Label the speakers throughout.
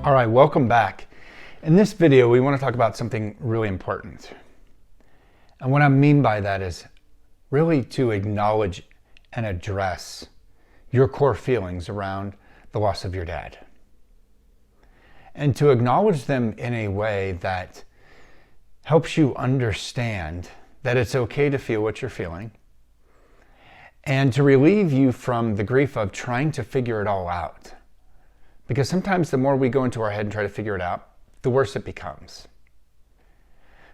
Speaker 1: All right, welcome back. In this video, we want to talk about something really important. And what I mean by that is really to acknowledge and address your core feelings around the loss of your dad. And to acknowledge them in a way that helps you understand that it's okay to feel what you're feeling, and to relieve you from the grief of trying to figure it all out. Because sometimes the more we go into our head and try to figure it out, the worse it becomes.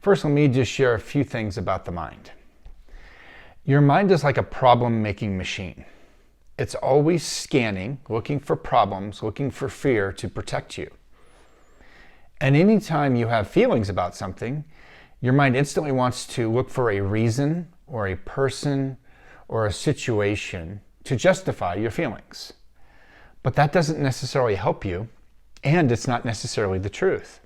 Speaker 1: First, let me just share a few things about the mind. Your mind is like a problem-making machine. It's always scanning, looking for problems, looking for fear to protect you. And anytime you have feelings about something, your mind instantly wants to look for a reason or a person or a situation to justify your feelings. But that doesn't necessarily help you, and it's not necessarily the truth.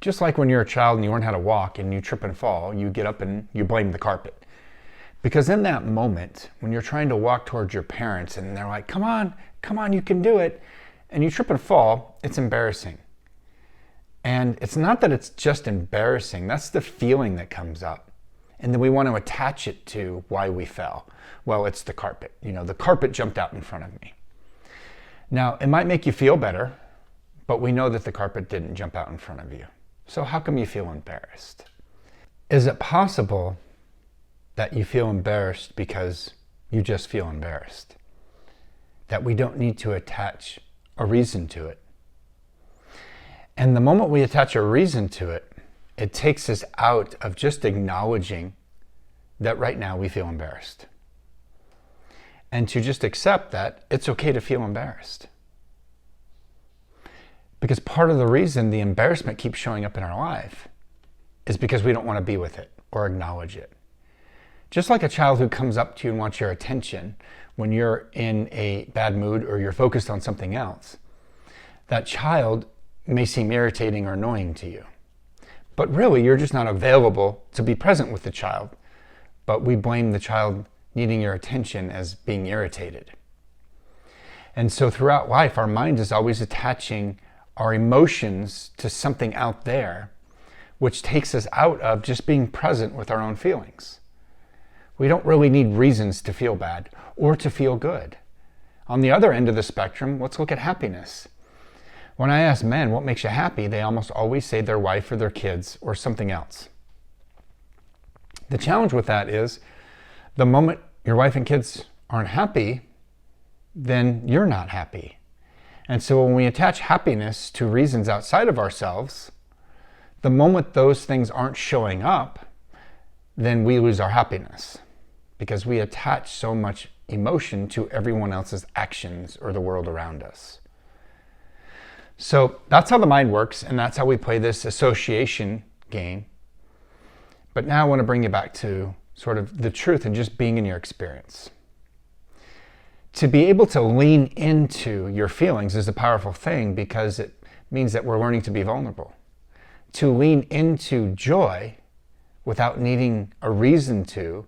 Speaker 1: Just like when you're a child and you learn how to walk and you trip and fall, you get up and you blame the carpet. Because in that moment, when you're trying to walk towards your parents and they're like, come on, you can do it, and you trip and fall, it's embarrassing. And it's not that it's just embarrassing, that's the feeling that comes up. And then we want to attach it to why we fell. Well, it's the carpet. The carpet jumped out in front of me. Now, it might make you feel better, but we know that the carpet didn't jump out in front of you. So how come you feel embarrassed? Is it possible that you feel embarrassed because you just feel embarrassed? That we don't need to attach a reason to it? And the moment we attach a reason to it, it takes us out of just acknowledging that right now we feel embarrassed. And to just accept that it's okay to feel embarrassed. Because part of the reason the embarrassment keeps showing up in our life is because we don't want to be with it or acknowledge it. Just like a child who comes up to you and wants your attention when you're in a bad mood or you're focused on something else, that child may seem irritating or annoying to you. But really, you're just not available to be present with the child. But we blame the child needing your attention as being irritated. And so throughout life, our mind is always attaching our emotions to something out there, which takes us out of just being present with our own feelings. We don't really need reasons to feel bad or to feel good. On the other end of the spectrum, let's look at happiness. When I ask men what makes you happy, they almost always say their wife or their kids or something else. The challenge with that is the moment your wife and kids aren't happy, then you're not happy. And so when we attach happiness to reasons outside of ourselves, the moment those things aren't showing up, then we lose our happiness because we attach so much emotion to everyone else's actions or the world around us. So that's how the mind works, and that's how we play this association game. But now I want to bring you back to sort of the truth and just being in your experience. To be able to lean into your feelings is a powerful thing because it means that we're learning to be vulnerable. To lean into joy without needing a reason to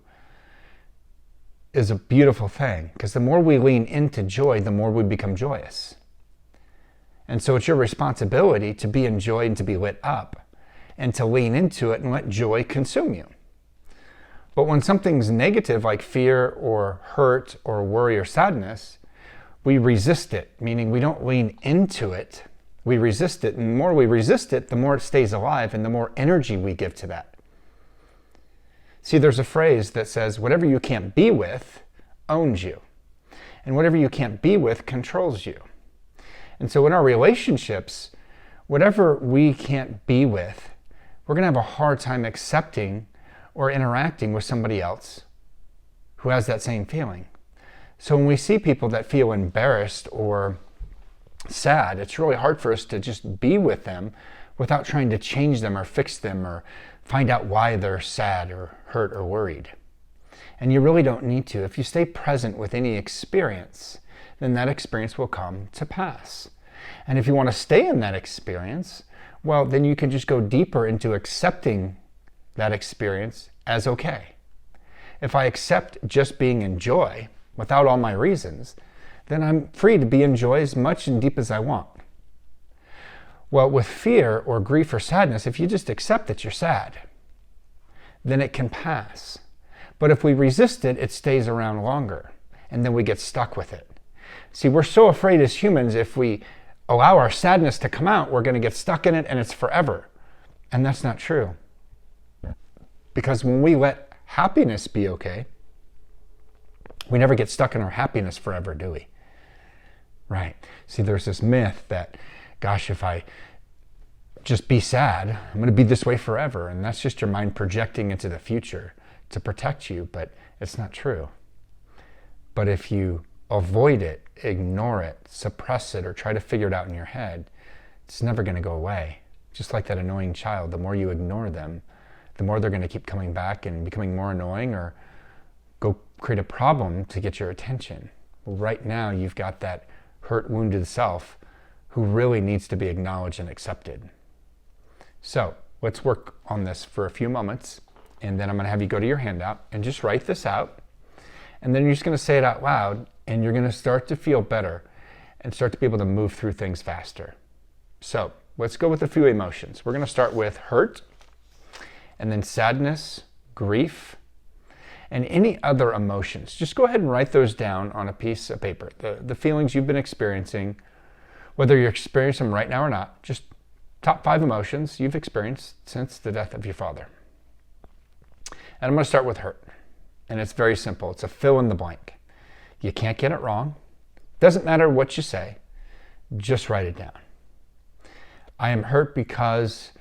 Speaker 1: is a beautiful thing, because the more we lean into joy, the more we become joyous. And so it's your responsibility to be in joy and to be lit up and to lean into it and let joy consume you. But when something's negative, like fear or hurt or worry or sadness, we resist it, meaning we don't lean into it. We resist it, and the more we resist it, the more it stays alive and the more energy we give to that. See, there's a phrase that says, whatever you can't be with owns you, and whatever you can't be with controls you. And so in our relationships, whatever we can't be with, we're going to have a hard time accepting or interacting with somebody else who has that same feeling. So when we see people that feel embarrassed or sad, it's really hard for us to just be with them without trying to change them or fix them or find out why they're sad or hurt or worried. And you really don't need to. If you stay present with any experience, then that experience will come to pass. And if you want to stay in that experience, well, then you can just go deeper into accepting that experience as okay. If I accept just being in joy without all my reasons, then I'm free to be in joy as much and deep as I want. Well, with fear or grief or sadness, if you just accept that you're sad, then it can pass. But if we resist it, it stays around longer, and then we get stuck with it. See, we're so afraid as humans, if we allow our sadness to come out, we're going to get stuck in it and it's forever. And that's not true. Because when we let happiness be okay, we never get stuck in our happiness forever, do we? Right. See, there's this myth that, gosh, if I just be sad, I'm going to be this way forever. And that's just your mind projecting into the future to protect you, but it's not true. But if you avoid it, ignore it, suppress it, or try to figure it out in your head, it's never going to go away. Just like that annoying child, the more you ignore them, the more they're going to keep coming back and becoming more annoying or go create a problem to get your attention. Well, right now, you've got that hurt, wounded self who really needs to be acknowledged and accepted. So let's work on this for a few moments, and then I'm going to have you go to your handout and just write this out. And then you're just going to say it out loud, and you're going to start to feel better and start to be able to move through things faster. So let's go with a few emotions. We're going to start with hurt, and then sadness, grief, and any other emotions. Just go ahead and write those down on a piece of paper. The feelings you've been experiencing, whether you're experiencing them right now or not, just top 5 emotions you've experienced since the death of your father. And I'm going to start with hurt. And it's very simple. It's a fill in the blank. You can't get it wrong. Doesn't matter what you say. Just write it down. I am hurt because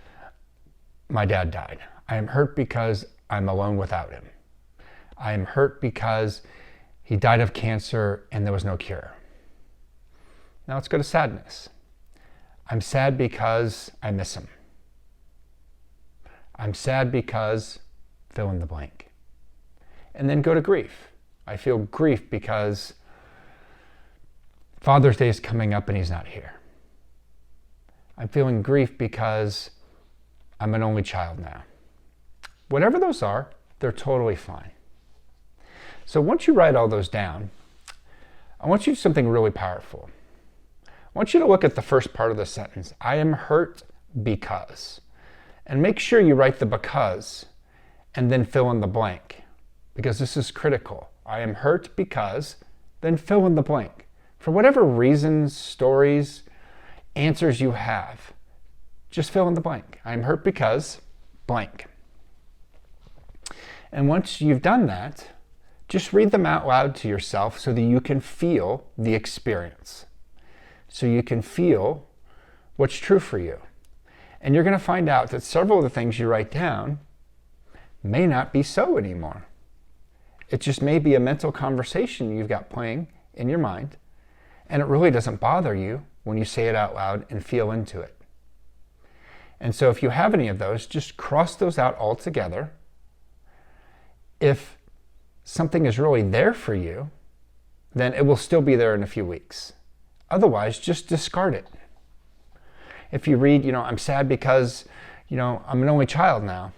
Speaker 1: my dad died. I am hurt because I'm alone without him. I am hurt because he died of cancer and there was no cure. Now let's go to sadness. I'm sad because I miss him. I'm sad because fill in the blank. And then go to grief. I feel grief because Father's Day is coming up and he's not here. I'm feeling grief because I'm an only child now. Whatever those are, they're totally fine. So once you write all those down, I want you to do something really powerful. I want you to look at the first part of the sentence. I am hurt because. And make sure you write the because and then fill in the blank, because this is critical. I am hurt because, then fill in the blank. For whatever reasons, stories, answers you have, just fill in the blank. I am hurt because blank. And once you've done that, just read them out loud to yourself so that you can feel the experience. So you can feel what's true for you. And you're going to find out that several of the things you write down may not be so anymore. It just may be a mental conversation you've got playing in your mind, and it really doesn't bother you when you say it out loud and feel into it. And so if you have any of those, just cross those out altogether. If something is really there for you, then it will still be there in a few weeks. Otherwise, just discard it. If you read, I'm sad because, I'm an only child now,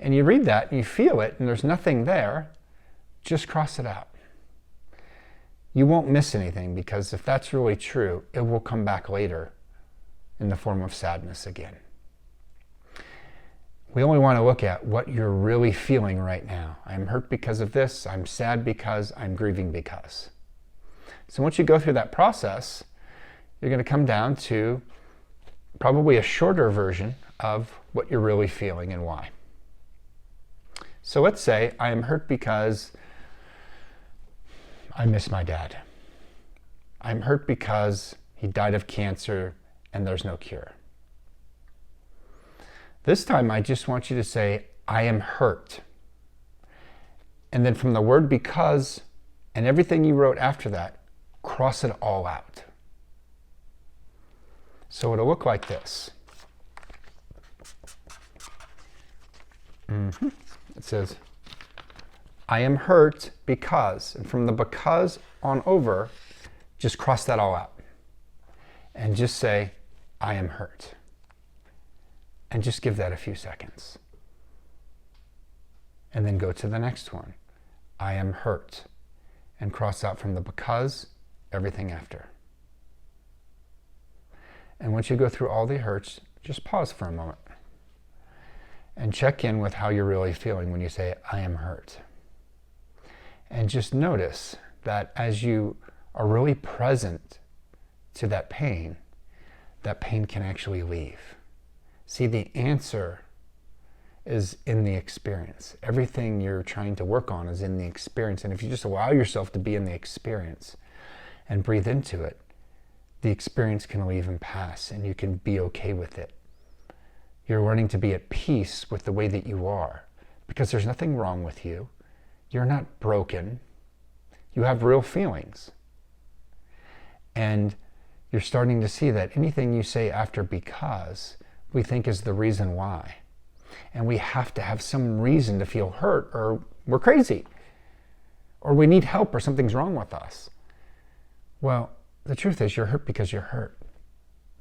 Speaker 1: and you read that and you feel it and there's nothing there, just cross it out. You won't miss anything, because if that's really true, it will come back later in the form of sadness again. We only want to look at what you're really feeling right now. I'm hurt because of this. I'm sad because. I'm grieving because. So once you go through that process, you're going to come down to probably a shorter version of what you're really feeling and why. So let's say I am hurt because I miss my dad. I'm hurt because he died of cancer and there's no cure. This time I just want you to say, I am hurt. And then from the word because and everything you wrote after that, cross it all out. So it'll look like this. It says, I am hurt because, and from the because on over, just cross that all out. And just say, I am hurt. And just give that a few seconds. And then go to the next one. I am hurt. And cross out from the because, everything after. And once you go through all the hurts, just pause for a moment and check in with how you're really feeling when you say, I am hurt. And just notice that as you are really present to that pain can actually leave. See, the answer is in the experience. Everything you're trying to work on is in the experience. And if you just allow yourself to be in the experience and breathe into it, the experience can leave and pass, and you can be okay with it. You're learning to be at peace with the way that you are, because there's nothing wrong with you. You're not broken. You have real feelings. And you're starting to see that anything you say after because, we think is the reason why. And we have to have some reason to feel hurt, or we're crazy, or we need help, or something's wrong with us. Well, the truth is you're hurt because you're hurt.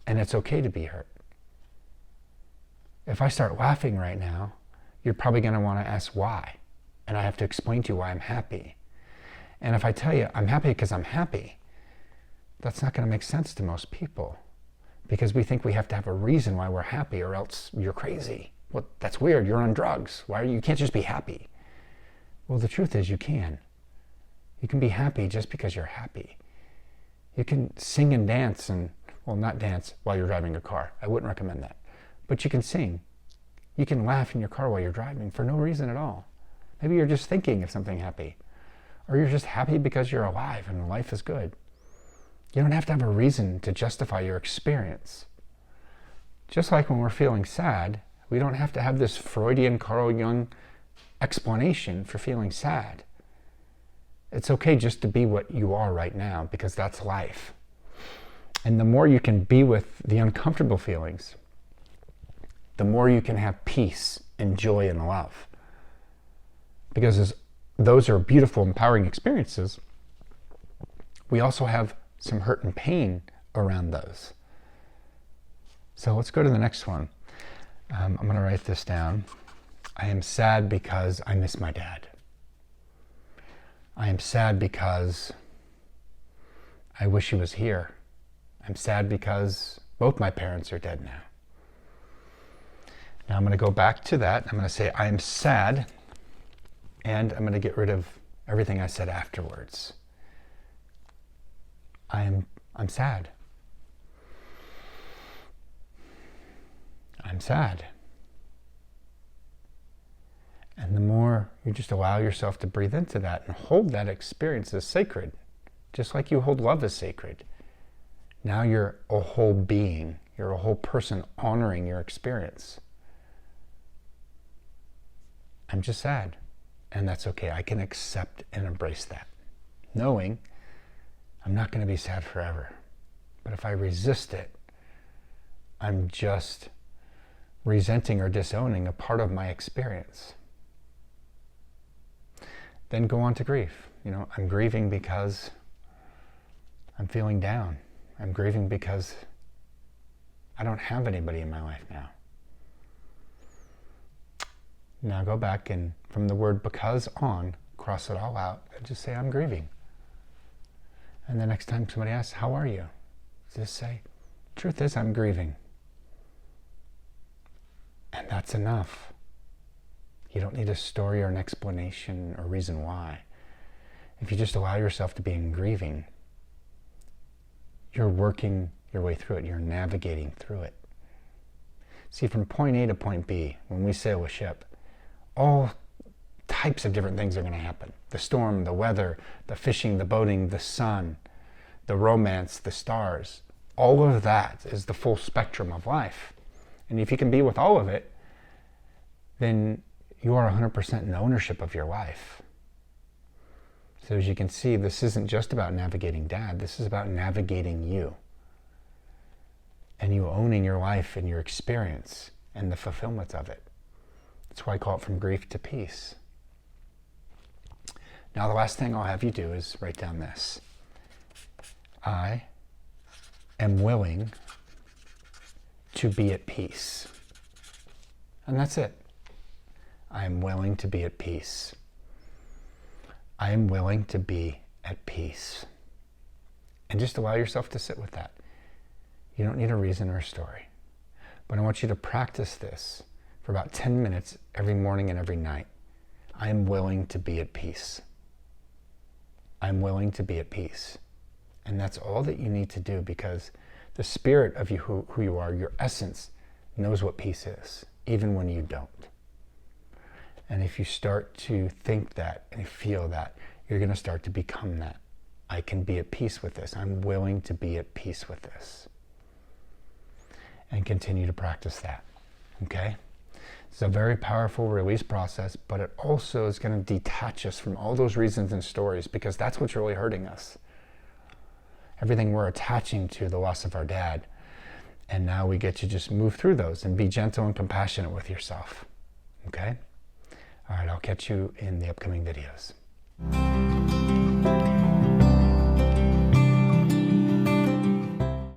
Speaker 1: And it's okay to be hurt. If I start laughing right now, you're probably going to want to ask why. And I have to explain to you why I'm happy. And if I tell you I'm happy because I'm happy, that's not going to make sense to most people, because we think we have to have a reason why we're happy, or else you're crazy. Well, that's weird. You're on drugs. You can't just be happy. Well, the truth is you can. You can be happy just because you're happy. You can sing and dance not dance while you're driving a car. I wouldn't recommend that. But you can sing. You can laugh in your car while you're driving for no reason at all. Maybe you're just thinking of something happy. Or you're just happy because you're alive and life is good. You don't have to have a reason to justify your experience. Just like when we're feeling sad, we don't have to have this Freudian Carl Jung explanation for feeling sad. It's okay just to be what you are right now, because that's life. And the more you can be with the uncomfortable feelings, the more you can have peace and joy and love. Because those are beautiful, empowering experiences, we also have some hurt and pain around those. So let's go to the next one. I'm going to write this down. I am sad because I miss my dad. I am sad because I wish he was here. I'm sad because both my parents are dead now. Now I'm going to go back to that. I'm going to say I am sad, and I'm going to get rid of everything I said afterwards. I'm sad. I'm sad. And the more you just allow yourself to breathe into that and hold that experience as sacred, just like you hold love as sacred, now you're a whole being. You're a whole person honoring your experience. I'm just sad. And that's okay. I can accept and embrace that, knowing I'm not going to be sad forever. But if I resist it, I'm just resenting or disowning a part of my experience. Then go on to grief. I'm grieving because I'm feeling down. I'm grieving because I don't have anybody in my life now. Now go back and from the word because on, cross it all out and just say, I'm grieving. And the next time somebody asks, how are you? Just say, truth is, I'm grieving. And that's enough. You don't need a story or an explanation or reason why. If you just allow yourself to be in grieving, you're working your way through it. You're navigating through it. See, from point A to point B, when we sail a ship, all types of different things are going to happen. The storm, the weather, the fishing, the boating, the sun, the romance, the stars. All of that is the full spectrum of life. And if you can be with all of it, then you are 100% in ownership of your life. So as you can see, this isn't just about navigating Dad. This is about navigating you. And you owning your life and your experience and the fulfillment of it. That's why I call it from grief to peace. Now the last thing I'll have you do is write down this. I am willing to be at peace. And that's it. I am willing to be at peace. I am willing to be at peace. And just allow yourself to sit with that. You don't need a reason or a story. But I want you to practice this for about 10 minutes every morning and every night. I am willing to be at peace. I'm willing to be at peace. And that's all that you need to do, because the spirit of you, who you are, your essence, knows what peace is, even when you don't. And if you start to think that and feel that, you're going to start to become that. I can be at peace with this. I'm willing to be at peace with this. And continue to practice that. Okay? It's a very powerful release process, but it also is going to detach us from all those reasons and stories, because that's what's really hurting us. Everything we're attaching to the loss of our dad. And now we get to just move through those and be gentle and compassionate with yourself. Okay? All right, I'll catch you in the upcoming videos.